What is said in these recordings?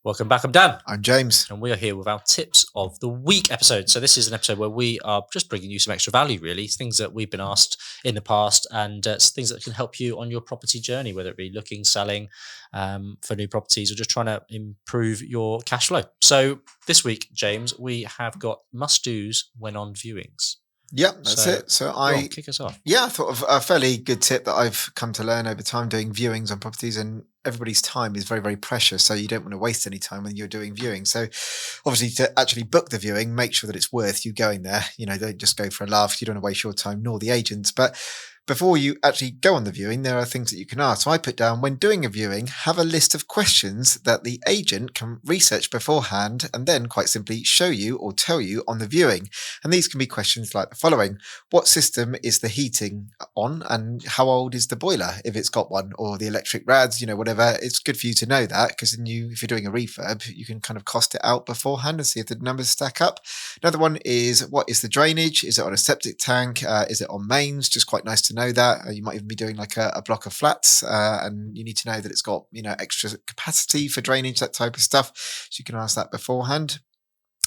Welcome back. I'm Dan. I'm James. And we are here with our Tips of the Week episode. So this is an episode where we are just bringing you some extra value, really. Things that we've been asked in the past and things that can help you on your property journey, whether it be looking, selling for new properties or just trying to improve your cash flow. So this week, James, we have got must-dos when on viewings. Yep, that's it. So kick us off. I thought of a fairly good tip that I've come to learn over time doing viewings on properties, and everybody's time is very, very precious. So you don't want to waste any time when you're doing viewing. So obviously to actually book the viewing, make sure that it's worth you going there. You know, don't just go for a laugh. You don't want to waste your time nor the agents. But before you actually go on the viewing, there are things that you can ask. So I put down, when doing a viewing, have a list of questions that the agent can research beforehand and then quite simply show you or tell you on the viewing. And these can be questions like the following. What system is the heating on and how old is the boiler, if it's got one, or the electric rads, you know, whatever. It's good for you to know that, because then if you're doing a refurb, you can kind of cost it out beforehand and see if the numbers stack up. Another one is, what is the drainage? Is it on a septic tank? Is it on mains? Just quite nice to know that. You might even be doing like a block of flats and you need to know that it's got, you know, extra capacity for drainage, that type of stuff. So you can ask that beforehand.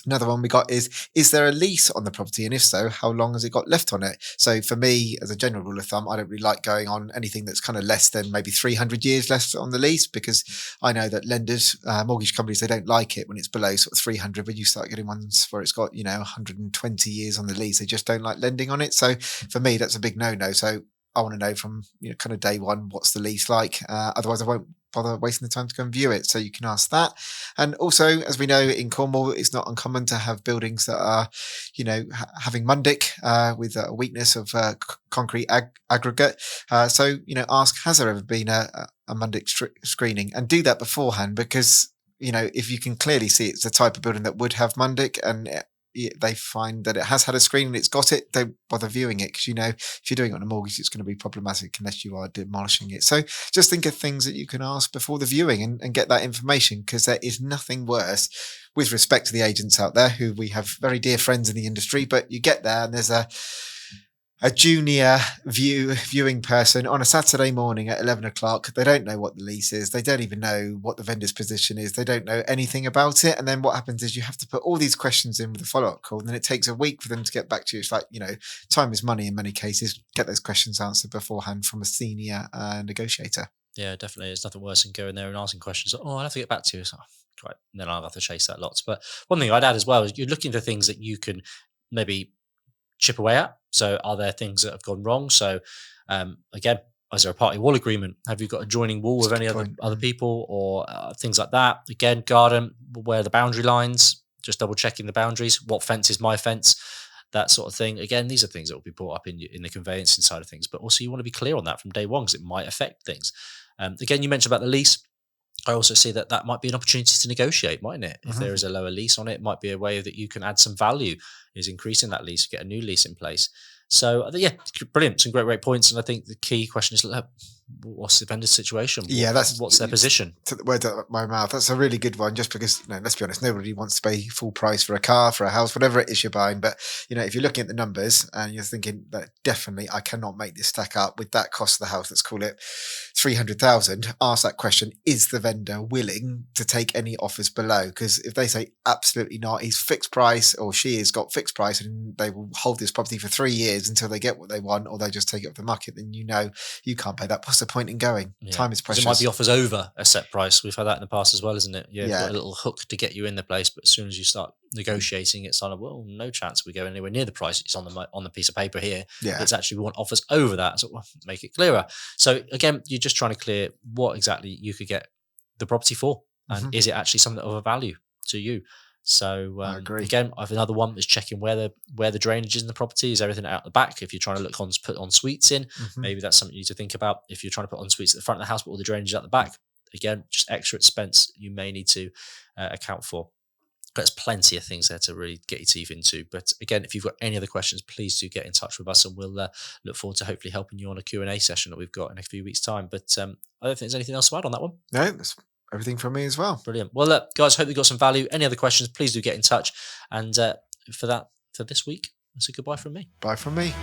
Another one we got is there a lease on the property? And if so, how long has it got left on it? So for me, as a general rule of thumb, I don't really like going on anything that's kind of less than maybe 300 years left on the lease, because I know that lenders, mortgage companies, they don't like it when it's below sort of 300. When you start getting ones where it's got, you know, 120 years on the lease, they just don't like lending on it. So for me, that's a big no-no. So I want to know from, you know, kind of day one, what's the lease like? Otherwise I won't bother wasting the time to go and view it. So you can ask that. And also, as we know, in Cornwall, it's not uncommon to have buildings that are, you know, having mundic with a weakness of concrete aggregate. So, you know, ask, has there ever been a mundic screening? And do that beforehand, because, you know, if you can clearly see it's the type of building that would have mundic and they find that it has had a screen and it's got it, don't bother viewing it, because, you know, if you're doing it on a mortgage, it's going to be problematic unless you are demolishing it. So just think of things that you can ask before the viewing and get that information, because there is nothing worse, with respect to the agents out there, who we have very dear friends in the industry, but you get there and there's a junior viewing person on a Saturday morning at 11 o'clock. They don't know what the lease is. They don't even know what the vendor's position is. They don't know anything about it. And then what happens is you have to put all these questions in with a follow-up call. And then it takes a week for them to get back to you. It's like, you know, time is money in many cases. Get those questions answered beforehand from a senior negotiator. Yeah, definitely. There's nothing worse than going there and asking questions. I'll have to get back to you. So, right. And then I'll have to chase that lots. But one thing I'd add as well is you're looking for things that you can maybe chip away at. So are there things that have gone wrong? So again, is there a party wall agreement? Have you got a joining wall with any other people or things like that? Again, garden, where are the boundary lines? Just double checking the boundaries. What fence is my fence? That sort of thing. Again, these are things that will be brought up in the conveyancing side of things, but also you want to be clear on that from day one, because it might affect things. Again, you mentioned about the lease. I also see that might be an opportunity to negotiate, mightn't it? If there is a lower lease on it, it might be a way that you can add some value, is increasing that lease, get a new lease in place. So, yeah, brilliant. Some great points. And I think the key question is, what's the vendor's situation? What's their position? Took the words out of my mouth. That's a really good one, just because, you know, let's be honest, nobody wants to pay full price for a car, for a house, whatever it is you're buying. But, you know, if you're looking at the numbers and you're thinking that definitely I cannot make this stack up with that cost of the house, let's call it 300,000, ask that question, is the vendor willing to take any offers below? Because if they say absolutely not, he's fixed price, or she has got fixed price, and they will hold this property for 3 years until they get what they want, or they just take it off the market, then you know you can't pay that. What's the point in going? Yeah. Time is precious. It might be offers over a set price. We've had that in the past as well, isn't it? You've got a little hook to get you in the place, but as soon as you start negotiating, it's on well, no chance we go anywhere near the price it's on the piece of paper here. Yeah. It's actually, we want offers over that, so make it clearer. So again, you're just trying to clear what exactly you could get the property for, and is it actually something of a value to you? So again, I have another one is checking where the drainage is in the property. Is everything out the back? If you're trying to put en suites in, maybe that's something you need to think about. If you're trying to put en suites at the front of the house, but all the drainage is out the back, again, just extra expense you may need to account for. There's plenty of things there to really get your teeth into. But again, if you've got any other questions, please do get in touch with us, and we'll look forward to hopefully helping you on a Q&A session that we've got in a few weeks' time. But I don't think there's anything else to add on that one. No, that's everything from me as well. Brilliant. Well, guys, hope you got some value. Any other questions, please do get in touch. And for this week, that's a goodbye from me. Bye from me.